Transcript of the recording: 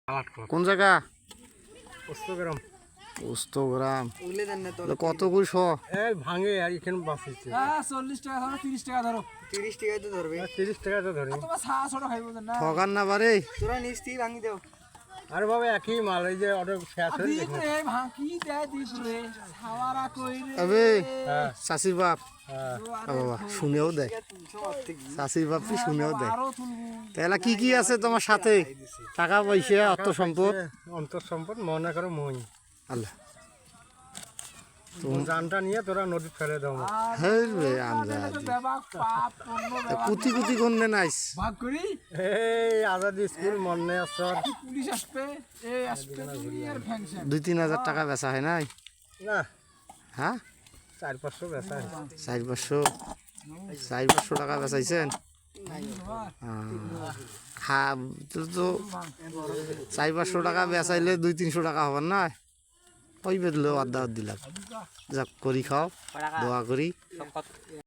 কোন জায়গা? পোস্তগ্রাম। পোস্তগ্রাম। কত কই শ? ভাঙে আর এখানে বাঁচিয়েছে। 40 টাকা ধরো, 30 টাকা ধরো। 30 টাকায় তো ধরবে। 30 টাকা তো ধরি। তোমার ছাড়া ছোট খাইবো না। ঠগান না পারে। তোরা নিস্তি ভাঙি দাও। আরে বাবা একই মাল, এই যে অটো শেষ হয়ে গেছে। দিপুরে ভাঙি দেয় দিপুরে। ছাওয়ারা কই রে। আবে চাচির বাপ। হ্যাঁ। বাবা শুনেও দেয়। চাচির বাপ শুনেও দেয়। আরো তুলবো। তাহলে কি কি আছে তোমার সাথে? টাকা পয়সা, অর্থ সম্পদ? অন্তর সম্পদ মনে করো মই। আল্লাহ। জানটা নিয়ে তোরা নদী ফেলে দাও। হ্যাঁ রে আমজা। বেবাক পাপ পণ্য বেবাক। কুতি কুতি করনে নাইস। ভাগ করি। এই আজাদি স্কুল মনে আছে। পুলিশ আসবে। এই আসবে আর ফ্যাংশন। 2-3 হাজার টাকা বেচা হয় নাই? না হ্যাঁ 400-500 বেচা। 400 টাকা বেচাইছেন? খা তো 400-500 টাকা বেচাইলে 200-300 টাকা হবার না? ওই বেদলেও আড্ডা দিলাম। যাক করি খাও, দোয়া করি।